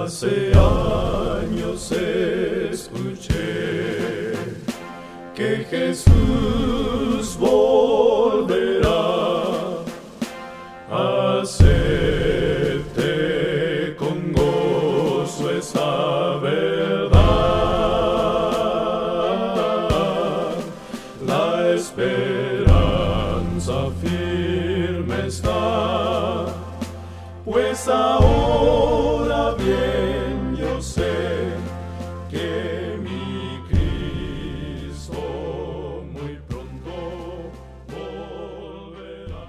Hace años escuché que Jesús volverá. Acepte con gozo esa verdad. La esperanza firme está, pues ahora bien yo sé que mi Cristo muy pronto volverá.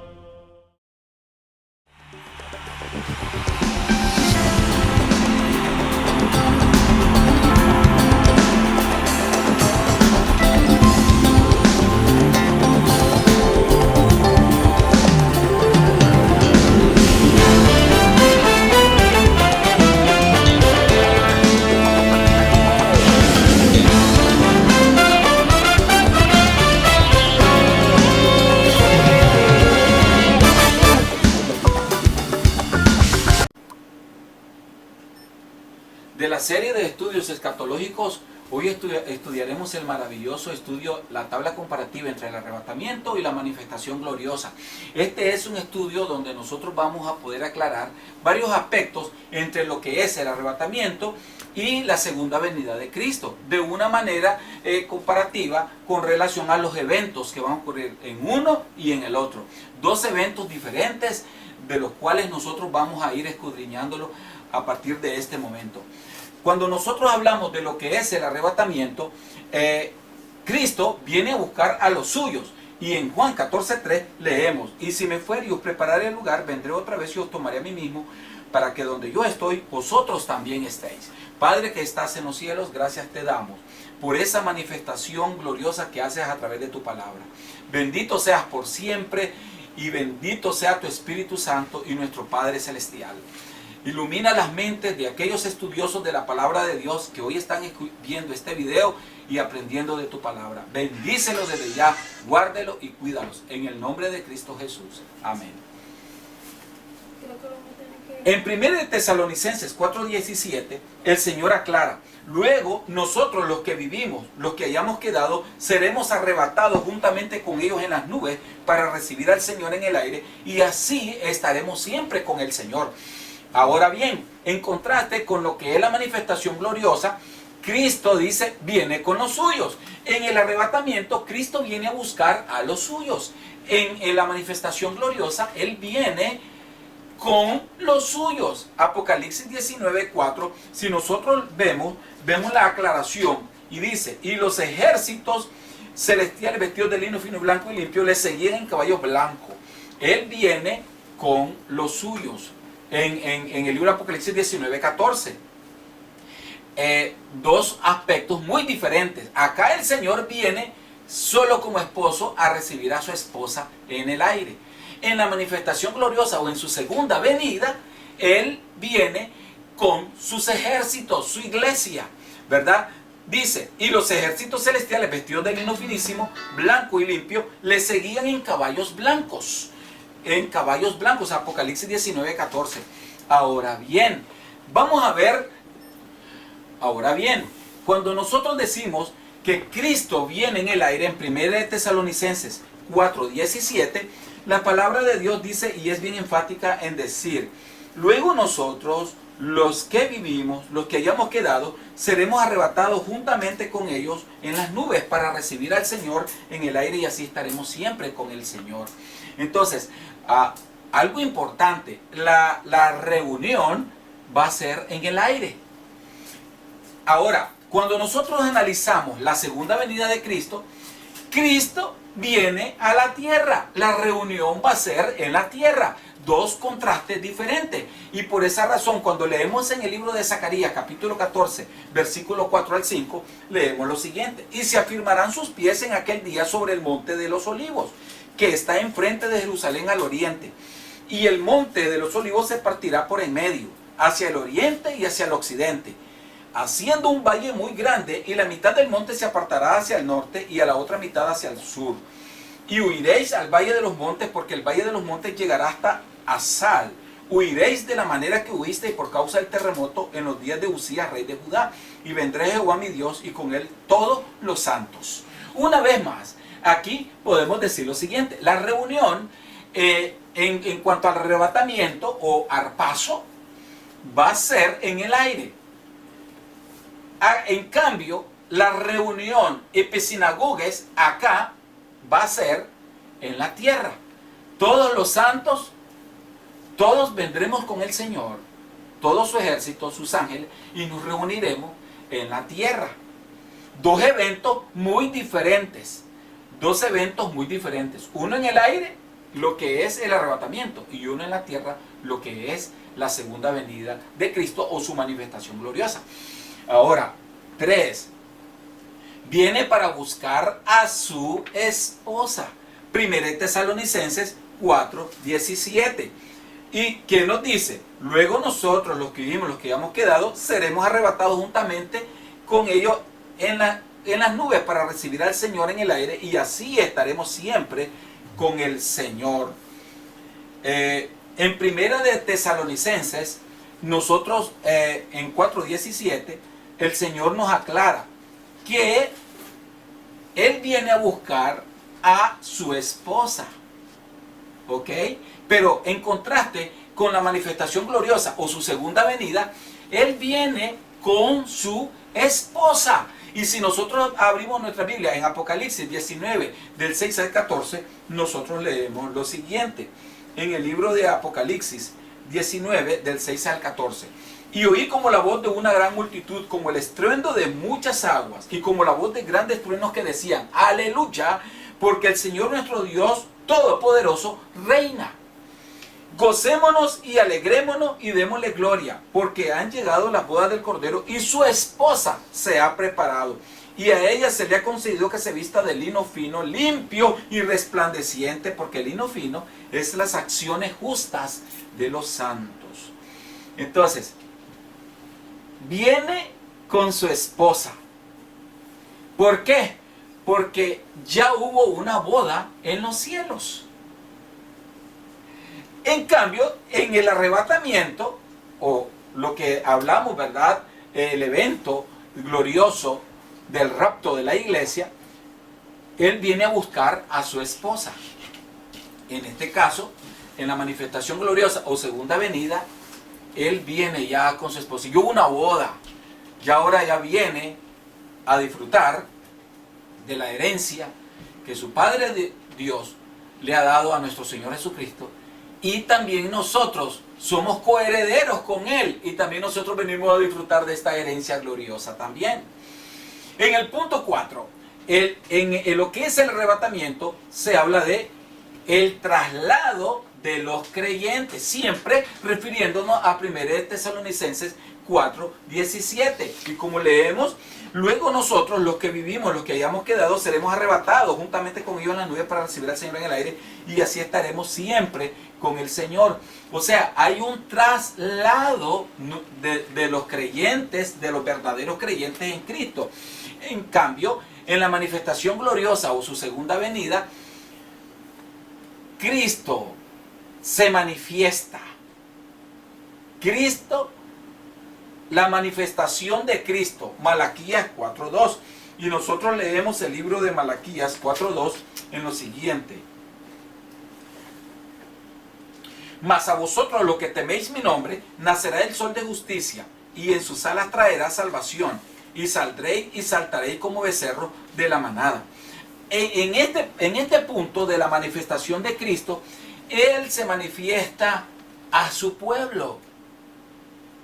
De la serie de estudios escatológicos, hoy estudiaremos el maravilloso estudio, la tabla comparativa entre el arrebatamiento y la manifestación gloriosa. Este es un estudio donde nosotros vamos a poder aclarar varios aspectos entre lo que es el arrebatamiento y la segunda venida de Cristo, de una manera comparativa con relación a los eventos que van a ocurrir en uno y en el otro. Dos eventos diferentes de los cuales nosotros vamos a ir escudriñándolo a partir de este momento. Cuando nosotros hablamos de lo que es el arrebatamiento, Cristo viene a buscar a los suyos. Y en Juan 14:3 leemos: y si me fuere y os prepararé el lugar, vendré otra vez y os tomaré a mí mismo, para que donde yo estoy, vosotros también estéis. Padre que estás en los cielos, gracias te damos por esa manifestación gloriosa que haces a través de tu palabra. Bendito seas por siempre y bendito sea tu Espíritu Santo y nuestro Padre Celestial. Ilumina las mentes de aquellos estudiosos de la palabra de Dios que hoy están viendo este video y aprendiendo de tu palabra. Bendícelos desde ya, guárdelos y cuídalos. En el nombre de Cristo Jesús. Amén. En 1 Tesalonicenses 4:17, el Señor aclara: luego nosotros los que vivimos, los que hayamos quedado, seremos arrebatados juntamente con ellos en las nubes para recibir al Señor en el aire, y así estaremos siempre con el Señor. Ahora bien, en contraste con lo que es la manifestación gloriosa, Cristo dice, viene con los suyos. En el arrebatamiento, Cristo viene a buscar a los suyos. En la manifestación gloriosa, Él viene con los suyos. Apocalipsis 19:4, si nosotros vemos la aclaración, y dice, y los ejércitos celestiales vestidos de lino fino y blanco y limpio le seguían en caballo blanco. Él viene con los suyos. En el libro de Apocalipsis 19:14. Dos aspectos muy diferentes. Acá el Señor viene solo como esposo a recibir a su esposa en el aire. En la manifestación gloriosa o en su segunda venida, Él viene con sus ejércitos, su iglesia, ¿verdad? Dice, y los ejércitos celestiales vestidos de lino finísimo, blanco y limpio, le seguían en caballos blancos. En caballos blancos, Apocalipsis 19:14. Ahora bien, vamos a ver, cuando nosotros decimos que Cristo viene en el aire, en 1 Tesalonicenses 4:17, la palabra de Dios dice, y es bien enfática en decir, luego nosotros, los que vivimos, los que hayamos quedado, seremos arrebatados juntamente con ellos en las nubes para recibir al Señor en el aire, y así estaremos siempre con el Señor. Entonces, algo importante, la reunión va a ser en el aire. Ahora, cuando nosotros analizamos la segunda venida de Cristo, Cristo viene a la tierra. La reunión va a ser en la tierra. Dos contrastes diferentes. Y por esa razón, cuando leemos en el libro de Zacarías, capítulo 14, versículo 4 al 5, leemos lo siguiente. Y se afirmarán sus pies en aquel día sobre el monte de los olivos, que está enfrente de Jerusalén al oriente. Y el monte de los olivos se partirá por en medio, hacia el oriente y hacia el occidente, haciendo un valle muy grande, y la mitad del monte se apartará hacia el norte y a la otra mitad hacia el sur. Y huiréis al valle de los montes, porque el valle de los montes llegará hasta Asal, huiréis de la manera que huisteis por causa del terremoto en los días de Uzías, rey de Judá, y vendré Jehová mi Dios y con él todos los santos. Una vez más, aquí podemos decir lo siguiente: la reunión en cuanto al arrebatamiento o arpazo va a ser en el aire. En cambio, la reunión episinagoges acá va a ser en la tierra. Todos los santos, todos vendremos con el Señor, todo su ejército, sus ángeles, y nos reuniremos en la tierra. Dos eventos muy diferentes. Dos eventos muy diferentes. Uno en el aire, lo que es el arrebatamiento, y uno en la tierra, lo que es la segunda venida de Cristo o su manifestación gloriosa. Ahora, 3. Viene para buscar a su esposa. 1 Tesalonicenses 4:17. ¿Y qué nos dice? Luego nosotros, los que vivimos, los que hayamos quedado, seremos arrebatados juntamente con ellos en las nubes para recibir al Señor en el aire, y así estaremos siempre con el Señor. En 1 Tesalonicenses, nosotros en 4:17, el Señor nos aclara que Él viene a buscar a su esposa. ¿Ok? Pero en contraste con la manifestación gloriosa o su segunda venida, Él viene con su esposa. Y si nosotros abrimos nuestra Biblia en Apocalipsis 19, del 6 al 14, nosotros leemos lo siguiente. En el libro de Apocalipsis 19, del 6 al 14. Y oí como la voz de una gran multitud, como el estruendo de muchas aguas, y como la voz de grandes truenos que decían: aleluya, porque el Señor nuestro Dios Todopoderoso reina. Gocémonos y alegrémonos y démosle gloria, porque han llegado las bodas del Cordero y su esposa se ha preparado. Y a ella se le ha concedido que se vista de lino fino, limpio y resplandeciente, porque el lino fino es las acciones justas de los santos. Entonces, viene con su esposa. ¿Por qué? Porque ya hubo una boda en los cielos. En cambio, en el arrebatamiento, o lo que hablamos, ¿verdad? El evento glorioso del rapto de la iglesia, Él viene a buscar a su esposa. En este caso, en la manifestación gloriosa o segunda venida, Él viene ya con su esposa. Y hubo una boda, y ahora ya viene a disfrutar de la herencia que su Padre de Dios le ha dado a nuestro Señor Jesucristo. Y también nosotros somos coherederos con Él, y también nosotros venimos a disfrutar de esta herencia gloriosa también. En el punto 4, en lo que es el arrebatamiento, se habla de el traslado de los creyentes, siempre refiriéndonos a 1 Tesalonicenses 4:17. Y como leemos, luego nosotros, los que vivimos, los que hayamos quedado, seremos arrebatados juntamente con ellos en las nubes para recibir al Señor en el aire, y así estaremos siempre con el Señor. O sea, hay un traslado de los creyentes, de los verdaderos creyentes en Cristo. En cambio, en la manifestación gloriosa o su segunda venida, Cristo se manifiesta. Cristo, la manifestación de Cristo, Malaquías 4:2. Y nosotros leemos el libro de Malaquías 4:2 en lo siguiente: mas a vosotros, los que teméis mi nombre, nacerá el sol de justicia, y en sus alas traerá salvación, y saldréis y saltaréis como becerro de la manada. En este punto de la manifestación de Cristo, Él se manifiesta a su pueblo.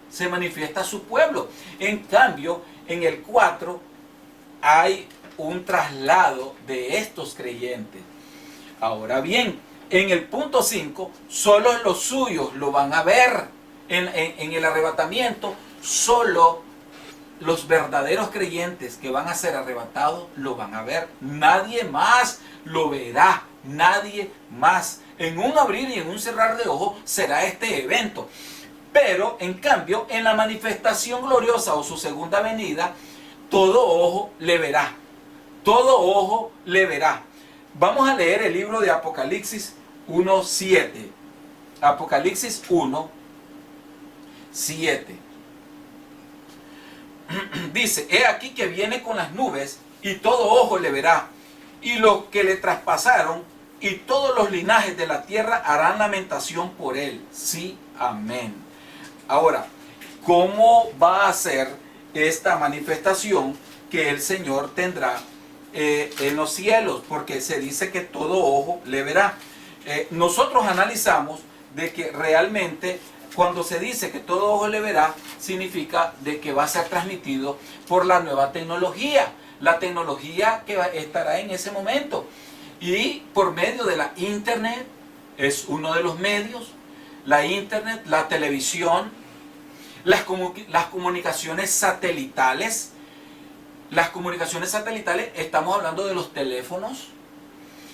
Se manifiesta a su pueblo. En cambio, en el 4 hay un traslado de estos creyentes. Ahora bien, en el punto 5, solo los suyos lo van a ver. En el arrebatamiento, solo los verdaderos creyentes que van a ser arrebatados lo van a ver. Nadie más lo verá. Nadie más. En un abrir y en un cerrar de ojos será este evento. Pero, en cambio, en la manifestación gloriosa o su segunda venida, todo ojo le verá. Todo ojo le verá. Vamos a leer el libro de Apocalipsis 1:7. Apocalipsis 1, 7. Dice, he aquí que viene con las nubes y todo ojo le verá, y los que le traspasaron y todos los linajes de la tierra harán lamentación por él. Sí, amén. Ahora, ¿cómo va a ser esta manifestación que el Señor tendrá en los cielos? Porque se dice que todo ojo le verá. Nosotros analizamos de que realmente cuando se dice que todo ojo le verá, significa de que va a ser transmitido por la nueva tecnología, la tecnología que estará en ese momento. Y por medio de la internet, es uno de los medios, la internet, la televisión, las comunicaciones satelitales. Las comunicaciones satelitales, estamos hablando de los teléfonos.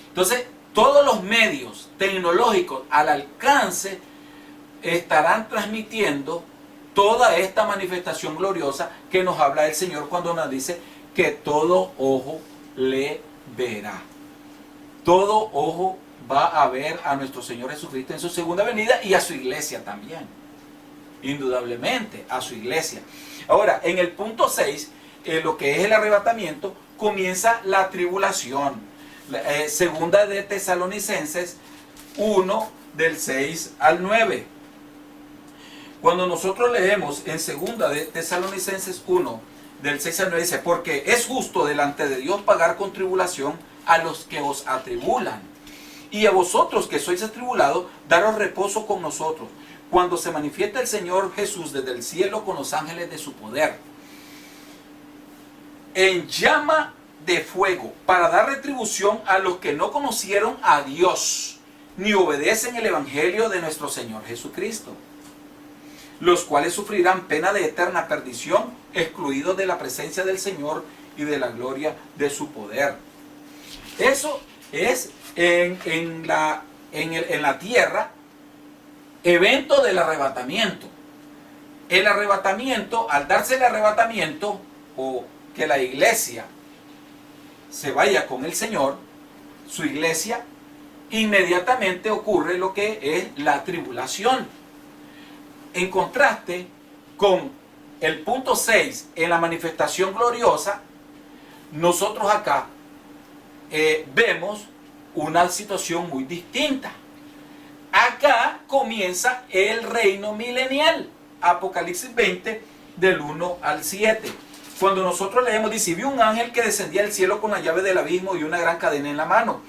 Entonces, todos los medios tecnológicos al alcance estarán transmitiendo toda esta manifestación gloriosa que nos habla el Señor cuando nos dice que todo ojo le verá. Todo ojo va a ver a nuestro Señor Jesucristo en su segunda venida y a su iglesia también. Indudablemente, a su iglesia. Ahora, en el punto 6, lo que es el arrebatamiento, comienza la tribulación. Segunda de Tesalonicenses 1, del 6 al 9. Cuando nosotros leemos en segunda de Tesalonicenses 1, del 6 al 9, dice, porque es justo delante de Dios pagar con tribulación a los que os atribulan, y a vosotros que sois atribulados, daros reposo con nosotros, cuando se manifiesta el Señor Jesús desde el cielo con los ángeles de su poder, en llama de fuego, para dar retribución a los que no conocieron a Dios, ni obedecen el evangelio de nuestro Señor Jesucristo, los cuales sufrirán pena de eterna perdición, excluidos de la presencia del Señor y de la gloria de su poder. Eso es en la tierra, evento del arrebatamiento. El arrebatamiento, al darse el arrebatamiento, o que la iglesia se vaya con el Señor, su iglesia, inmediatamente ocurre lo que es la tribulación. En contraste con el punto 6, en la manifestación gloriosa, nosotros acá vemos una situación muy distinta. Acá comienza el reino milenial. Apocalipsis 20, del 1 al 7. Cuando nosotros leemos, dice, vi un ángel que descendía del cielo con la llave del abismo y una gran cadena en la mano.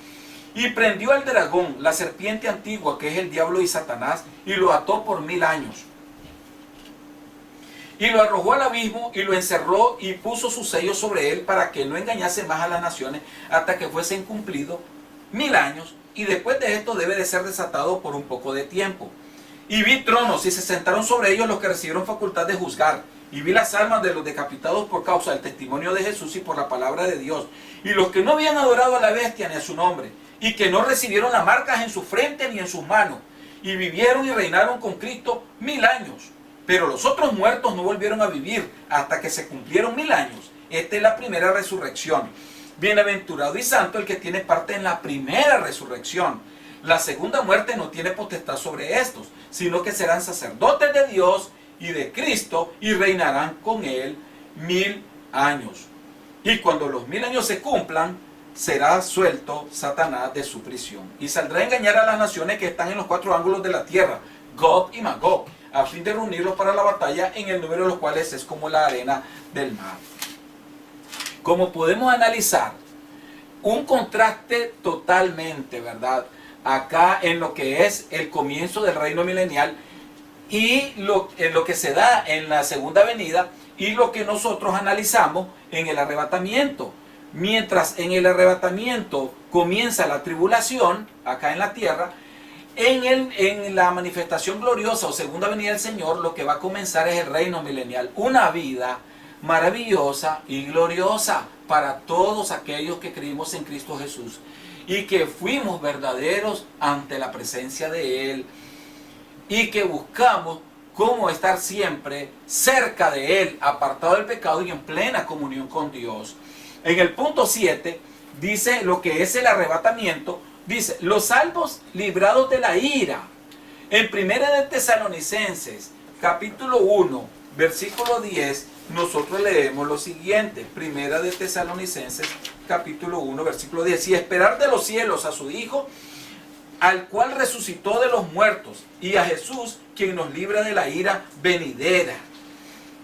Y prendió al dragón, la serpiente antigua, que es el diablo y Satanás, y lo ató por 1000 años. Y lo arrojó al abismo y lo encerró y puso sus sellos sobre él para que no engañase más a las naciones hasta que fuesen cumplidos 1000 años. Y después de esto debe de ser desatado por un poco de tiempo. Y vi tronos y se sentaron sobre ellos los que recibieron facultad de juzgar. Y vi las almas de los decapitados por causa del testimonio de Jesús y por la palabra de Dios. Y los que no habían adorado a la bestia ni a su nombre. Y que no recibieron las marcas en su frente ni en sus manos. Y vivieron y reinaron con Cristo 1000 años. Pero los otros muertos no volvieron a vivir hasta que se cumplieron 1000 años. Esta es la primera resurrección. Bienaventurado y santo el que tiene parte en la primera resurrección. La segunda muerte no tiene potestad sobre estos, sino que serán sacerdotes de Dios y de Cristo y reinarán con él 1000 años. Y cuando los 1000 años se cumplan, será suelto Satanás de su prisión. Y saldrá a engañar a las naciones que están en los 4 ángulos de la tierra, Gog y Magog, a fin de reunirlos para la batalla, en el número de los cuales es como la arena del mar. Como podemos analizar, un contraste totalmente, ¿verdad? Acá en lo que es el comienzo del reino milenial y en lo que se da en la segunda venida y lo que nosotros analizamos en el arrebatamiento. Mientras en el arrebatamiento comienza la tribulación, acá en la tierra, en la manifestación gloriosa o segunda venida del Señor, lo que va a comenzar es el reino milenial. Una vida maravillosa y gloriosa para todos aquellos que creímos en Cristo Jesús y que fuimos verdaderos ante la presencia de Él y que buscamos cómo estar siempre cerca de Él, apartado del pecado y en plena comunión con Dios. En el punto 7 dice lo que es el arrebatamiento. Dice, los salvos librados de la ira En Primera de Tesalonicenses, capítulo 1, versículo 10, nosotros leemos lo siguiente. Primera de Tesalonicenses, capítulo 1, versículo 10. Y esperar de los cielos a su Hijo, al cual resucitó de los muertos, y a Jesús, quien nos libra de la ira venidera.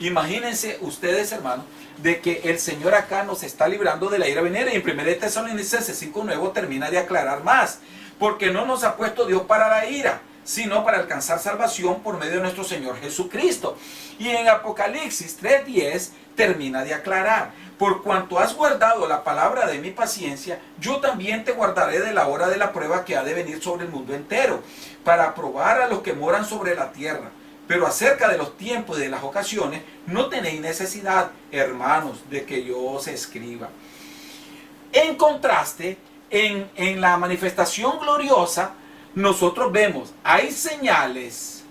Imagínense ustedes, hermanos, de que el Señor acá nos está librando de la ira venidera. Y en 1 Tesalonicenses 5:9 termina de aclarar más. Porque no nos ha puesto Dios para la ira, sino para alcanzar salvación por medio de nuestro Señor Jesucristo. Y en Apocalipsis 3:10 termina de aclarar: por cuanto has guardado la palabra de mi paciencia, yo también te guardaré de la hora de la prueba que ha de venir sobre el mundo entero, para probar a los que moran sobre la tierra. Pero acerca de los tiempos y de las ocasiones, no tenéis necesidad, hermanos, de que yo os escriba. En contraste, en la manifestación gloriosa, nosotros vemos, hay señales.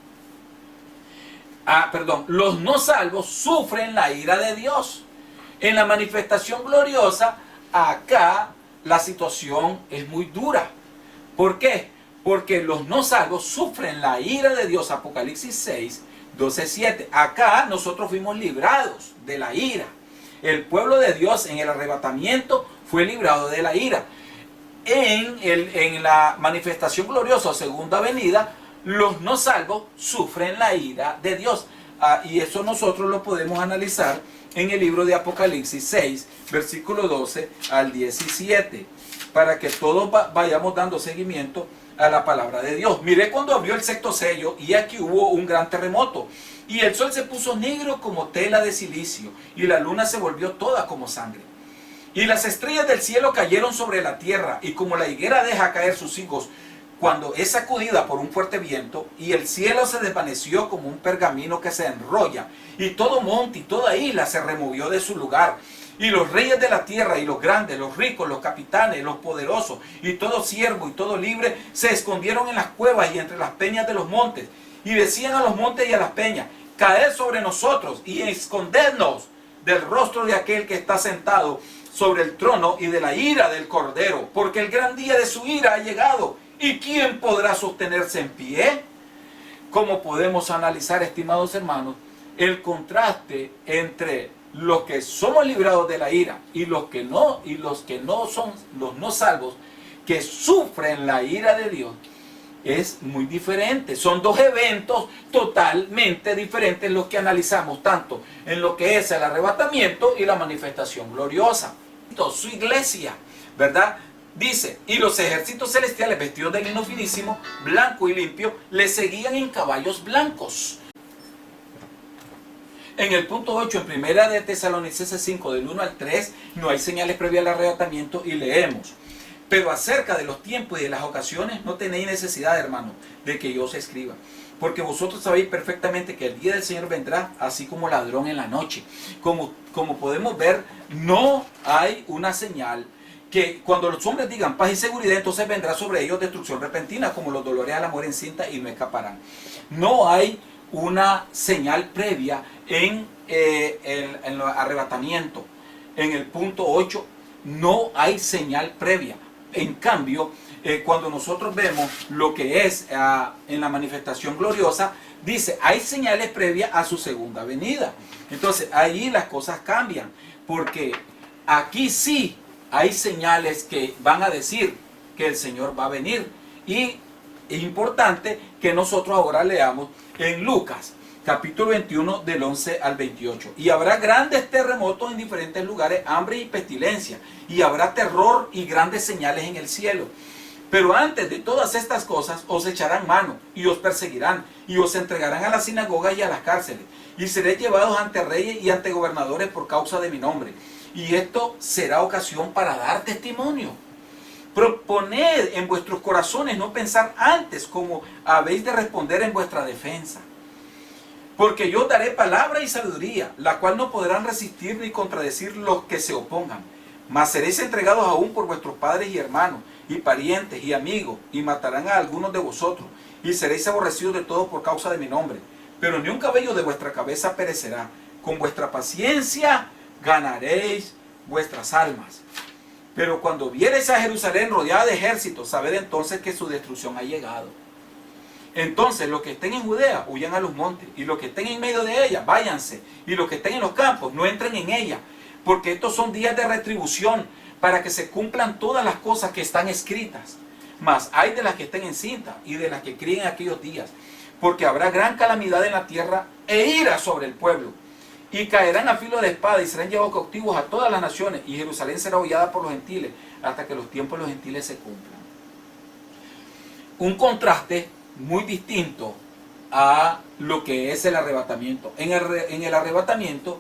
Los no salvos sufren la ira de Dios. En la manifestación gloriosa, acá la situación es muy dura. ¿Por qué? Porque los no salvos sufren la ira de Dios. Apocalipsis 6, 12, 7. Acá nosotros fuimos librados de la ira. El pueblo de Dios en el arrebatamiento fue librado de la ira. En la manifestación gloriosa o segunda venida, los no salvos sufren la ira de Dios. Y eso nosotros lo podemos analizar en el libro de Apocalipsis 6, versículo 12 al 17, para que todos vayamos dando seguimiento a la palabra de Dios. Miré cuando abrió el sexto sello, y aquí hubo un gran terremoto, y el sol se puso negro como tela de silicio, y la luna se volvió toda como sangre. Y las estrellas del cielo cayeron sobre la tierra, y como la higuera deja caer sus higos cuando es sacudida por un fuerte viento, y el cielo se desvaneció como un pergamino que se enrolla, y todo monte y toda isla se removió de su lugar. Y los reyes de la tierra, y los grandes, los ricos, los capitanes, los poderosos, y todo siervo y todo libre, se escondieron en las cuevas y entre las peñas de los montes, y decían a los montes y a las peñas: caed sobre nosotros y escondednos del rostro de aquel que está sentado sobre el trono y de la ira del Cordero, porque el gran día de su ira ha llegado. ¿Y quién podrá sostenerse en pie? ¿Cómo podemos analizar, estimados hermanos, el contraste entre los que somos librados de la ira y los que no son los no salvos, que sufren la ira de Dios? Es muy diferente. Son dos eventos totalmente diferentes los que analizamos, tanto en lo que es el arrebatamiento y la manifestación gloriosa. Su iglesia, ¿verdad? Dice: y los ejércitos celestiales vestidos de lino finísimo, blanco y limpio, le seguían en caballos blancos. En el punto 8, en Primera de Tesalonicenses 5, del 1 al 3, no hay señales previas al arrebatamiento, y leemos: pero acerca de los tiempos y de las ocasiones no tenéis necesidad, hermano, de que yo os escriba. Porque vosotros sabéis perfectamente que el día del Señor vendrá así como ladrón en la noche. Como podemos ver, no hay una señal que cuando los hombres digan paz y seguridad, entonces vendrá sobre ellos destrucción repentina, como los dolores a la mujer encinta, y no escaparán. No hay una señal previa en el arrebatamiento. En el punto 8 no hay señal previa. En cambio, cuando nosotros vemos lo que es en la manifestación gloriosa, dice: hay señales previas a su segunda venida. Entonces ahí las cosas cambian, porque aquí sí hay señales que van a decir que el Señor va a venir. Y es importante que nosotros ahora leamos en Lucas capítulo 21 del 11 al 28. Y habrá grandes terremotos en diferentes lugares, hambre y pestilencia, y habrá terror y grandes señales en el cielo. Pero antes de todas estas cosas os echarán mano y os perseguirán y os entregarán a las sinagogas y a las cárceles, y seréis llevados ante reyes y ante gobernadores por causa de mi nombre. Y esto será ocasión para dar testimonio. Proponed en vuestros corazones no pensar antes como habéis de responder en vuestra defensa. Porque yo daré palabra y sabiduría, la cual no podrán resistir ni contradecir los que se opongan. Mas seréis entregados aún por vuestros padres y hermanos, y parientes y amigos, y matarán a algunos de vosotros, y seréis aborrecidos de todos por causa de mi nombre. Pero ni un cabello de vuestra cabeza perecerá. Con vuestra paciencia ganaréis vuestras almas. Pero cuando viereis a Jerusalén rodeada de ejércitos, sabed entonces que su destrucción ha llegado. Entonces, los que estén en Judea, huyan a los montes. Y los que estén en medio de ella, váyanse. Y los que estén en los campos, no entren en ella. Porque estos son días de retribución, para que se cumplan todas las cosas que están escritas. Mas hay de las que estén encintas y de las que críen en aquellos días. Porque habrá gran calamidad en la tierra e ira sobre el pueblo. Y caerán a filo de espada y serán llevados cautivos a todas las naciones. Y Jerusalén será hollada por los gentiles, hasta que los tiempos de los gentiles se cumplan. Un contraste muy distinto a lo que es el arrebatamiento. En el arrebatamiento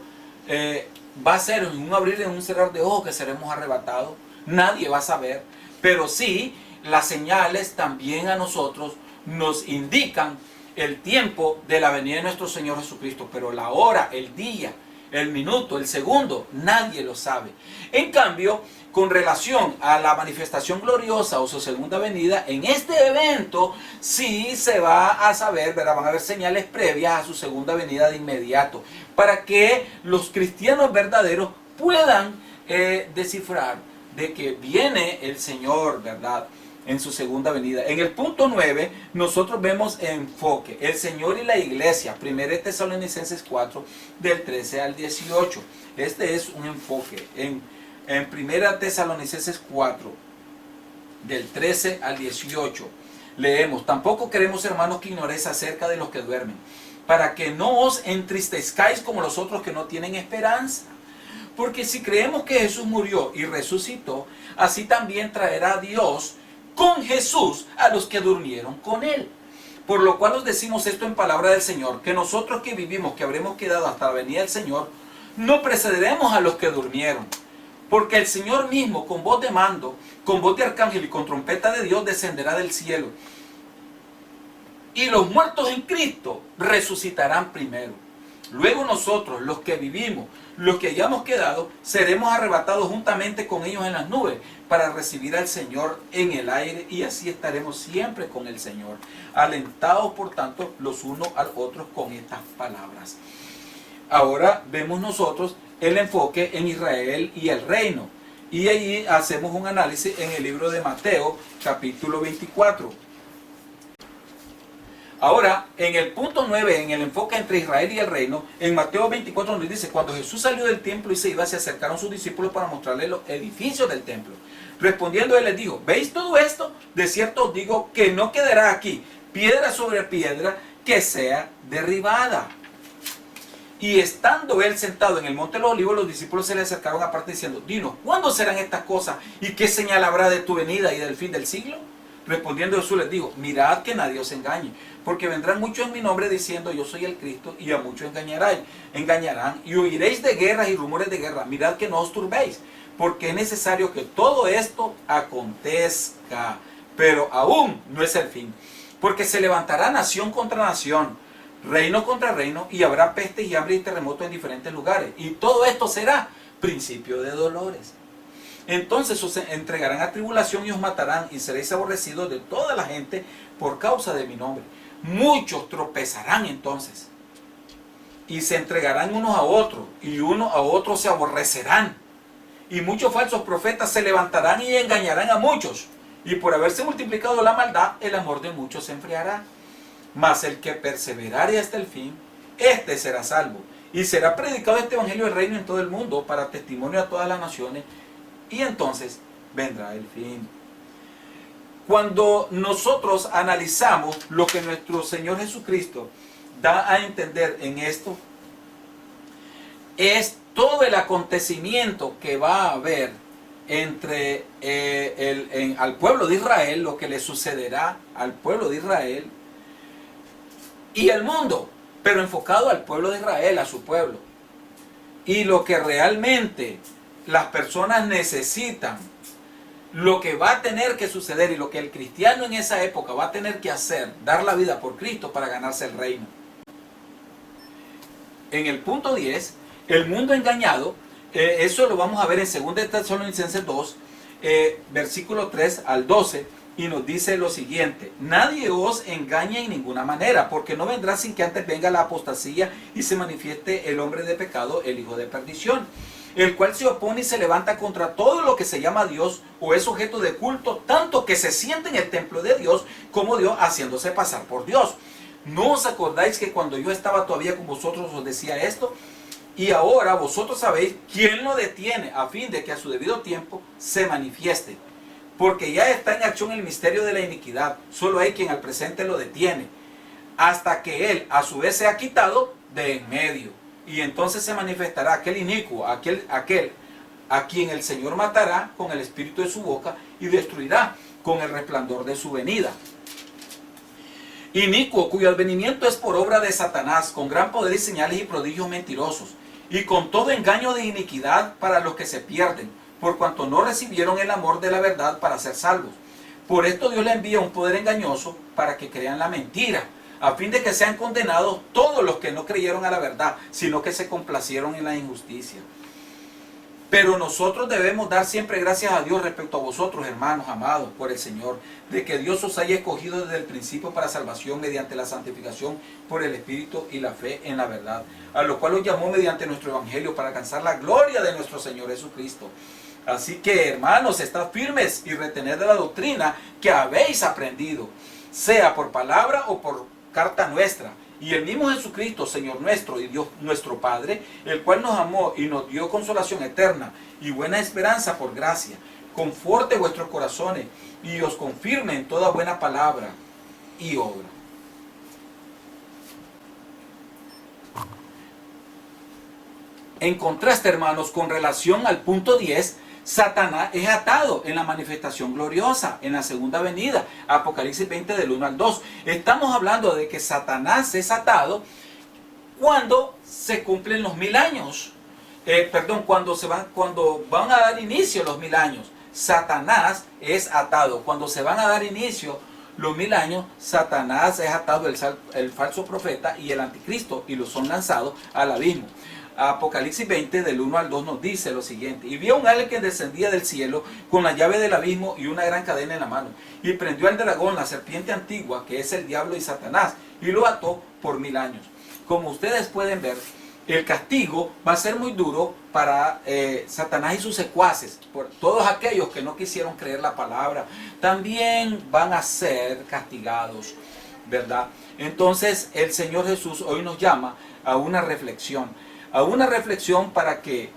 va a ser en un abrir y en un cerrar de ojos que seremos arrebatados. Nadie va a saber, pero sí las señales también a nosotros nos indican el tiempo de la venida de nuestro Señor Jesucristo, pero la hora, el día, el minuto, el segundo, nadie lo sabe. En cambio, con relación a la manifestación gloriosa o su segunda venida, en este evento sí se va a saber, ¿verdad? Van a haber señales previas a su segunda venida de inmediato, para que los cristianos verdaderos puedan descifrar de que viene el Señor, ¿verdad?, en su segunda venida. En el punto 9 nosotros vemos enfoque, el Señor y la iglesia, 1 Tesalonicenses 4 del 13 al 18. Este es un enfoque en 1 Tesalonicenses 4 del 13 al 18. Leemos: tampoco queremos, hermanos, que ignoréis acerca de los que duermen, para que no os entristezcáis como los otros que no tienen esperanza. Porque si creemos que Jesús murió y resucitó, así también traerá Dios con Jesús a los que durmieron con él. Por lo cual os decimos esto en palabra del Señor, que nosotros que vivimos, que habremos quedado hasta la venida del Señor, no precederemos a los que durmieron. Porque el Señor mismo, con voz de mando, con voz de arcángel y con trompeta de Dios, descenderá del cielo. Y los muertos en Cristo resucitarán primero. Luego nosotros, los que vivimos, los que hayamos quedado, seremos arrebatados juntamente con ellos en las nubes para recibir al Señor en el aire, y así estaremos siempre con el Señor. Alentados, por tanto, los unos a los otros con estas palabras. Ahora vemos nosotros el enfoque en Israel y el reino. Y allí hacemos un análisis en el libro de Mateo, capítulo 24. Ahora, en el punto 9, en el enfoque entre Israel y el reino, en Mateo 24 nos dice: cuando Jesús salió del templo y se iba, se acercaron sus discípulos para mostrarle los edificios del templo. Respondiendo él les dijo: ¿veis todo esto? De cierto os digo que no quedará aquí piedra sobre piedra que sea derribada. Y estando él sentado en el monte de los olivos, los discípulos se le acercaron aparte diciendo: dinos, ¿cuándo serán estas cosas? ¿Y qué señal habrá de tu venida y del fin del siglo? Respondiendo Jesús les dijo: mirad que nadie os engañe, porque vendrán muchos en mi nombre diciendo yo soy el Cristo, y a muchos engañarán, y oiréis de guerras y rumores de guerra. Mirad que no os turbéis, porque es necesario que todo esto acontezca, pero aún no es el fin. Porque se levantará nación contra nación, reino contra reino, y habrá peste y hambre y terremotos en diferentes lugares, y todo esto será principio de dolores. Entonces os entregarán a tribulación y os matarán, y seréis aborrecidos de toda la gente por causa de mi nombre. Muchos tropezarán entonces y se entregarán unos a otros, y unos a otros se aborrecerán. Y muchos falsos profetas se levantarán y engañarán a muchos. Y por haberse multiplicado la maldad, el amor de muchos se enfriará. Mas el que perseverare hasta el fin, este será salvo. Y será predicado este evangelio del reino en todo el mundo para testimonio a todas las naciones. Y entonces vendrá el fin. Cuando nosotros analizamos lo que nuestro Señor Jesucristo da a entender en esto, es todo el acontecimiento que va a haber entre al pueblo de Israel, lo que le sucederá al pueblo de Israel y el mundo, pero enfocado al pueblo de Israel, a su pueblo. Y lo que realmente las personas necesitan, lo que va a tener que suceder y lo que el cristiano en esa época va a tener que hacer, dar la vida por Cristo para ganarse el reino. En el punto 10, el mundo engañado, eso lo vamos a ver en 2 Tesalonicenses 2, versículo 3 al 12, y nos dice lo siguiente: nadie os engañe en ninguna manera, porque no vendrá sin que antes venga la apostasía y se manifieste el hombre de pecado, el hijo de perdición, el cual se opone y se levanta contra todo lo que se llama Dios o es objeto de culto, tanto que se siente en el templo de Dios como Dios, haciéndose pasar por Dios. ¿No os acordáis que cuando yo estaba todavía con vosotros os decía esto? Y ahora vosotros sabéis quién lo detiene, a fin de que a su debido tiempo se manifieste. Porque ya está en acción el misterio de la iniquidad. Solo hay quien al presente lo detiene, hasta que él a su vez sea quitado de en medio. Y entonces se manifestará aquel inicuo, aquel a quien el Señor matará con el espíritu de su boca y destruirá con el resplandor de su venida. Inicuo, cuyo advenimiento es por obra de Satanás, con gran poder y señales y prodigios mentirosos, y con todo engaño de iniquidad para los que se pierden, por cuanto no recibieron el amor de la verdad para ser salvos. Por esto Dios le envía un poder engañoso para que crean la mentira, a fin de que sean condenados todos los que no creyeron a la verdad, sino que se complacieron en la injusticia. Pero nosotros debemos dar siempre gracias a Dios respecto a vosotros, hermanos amados por el Señor, de que Dios os haya escogido desde el principio para salvación mediante la santificación por el Espíritu y la fe en la verdad, a lo cual os llamó mediante nuestro Evangelio para alcanzar la gloria de nuestro Señor Jesucristo. Así que, hermanos, estad firmes y retened de la doctrina que habéis aprendido, sea por palabra o por carta nuestra. Y el mismo Jesucristo, Señor nuestro y Dios nuestro Padre, el cual nos amó y nos dio consolación eterna y buena esperanza por gracia, conforte vuestros corazones y os confirme en toda buena palabra y obra. En contraste, hermanos, con relación al punto 10, Satanás es atado en la manifestación gloriosa, en la segunda venida, Apocalipsis 20 del 1 al 2. Estamos hablando de que Satanás es atado cuando se cumplen los 1000 años. Cuando van a dar inicio los 1000 años. Satanás es atado. Cuando se van a dar inicio los 1000 años, Satanás es atado, el falso profeta y el anticristo, y los son lanzados al abismo. Apocalipsis 20 del 1 al 2 nos dice lo siguiente: y vi a un ángel que descendía del cielo con la llave del abismo y una gran cadena en la mano, y prendió al dragón, la serpiente antigua, que es el diablo y Satanás, y lo ató por 1000 años. Como ustedes pueden ver, el castigo va a ser muy duro para Satanás y sus secuaces, por todos aquellos que no quisieron creer la palabra, también van a ser castigados, ¿verdad? Entonces el Señor Jesús hoy nos llama a una reflexión para que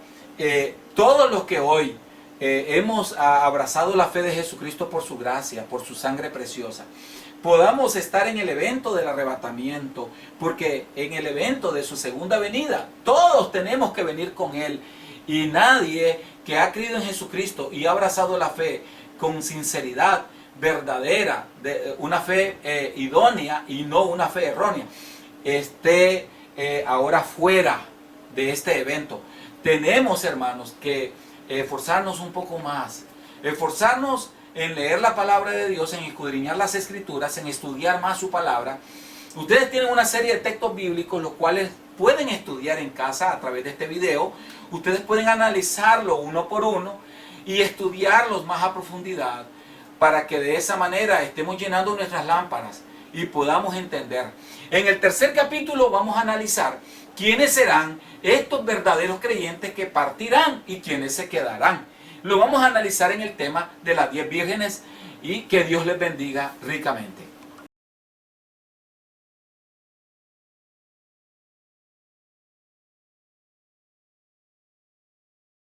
todos los que hoy hemos abrazado la fe de Jesucristo por su gracia, por su sangre preciosa, podamos estar en el evento del arrebatamiento, porque en el evento de su segunda venida, todos tenemos que venir con Él, y nadie que ha creído en Jesucristo y ha abrazado la fe con sinceridad verdadera, una fe idónea y no una fe errónea, esté ahora fuera de este evento. Tenemos, hermanos, que esforzarnos un poco más, esforzarnos en leer la palabra de Dios, en escudriñar las escrituras, en estudiar más su palabra. Ustedes tienen una serie de textos bíblicos los cuales pueden estudiar en casa a través de este video. Ustedes pueden analizarlo uno por uno y estudiarlos más a profundidad, para que de esa manera estemos llenando nuestras lámparas y podamos entender. En el tercer capítulo vamos a analizar quiénes serán estos verdaderos creyentes que partirán y quiénes se quedarán. Lo vamos a analizar en el tema de las 10 vírgenes, y que Dios les bendiga ricamente.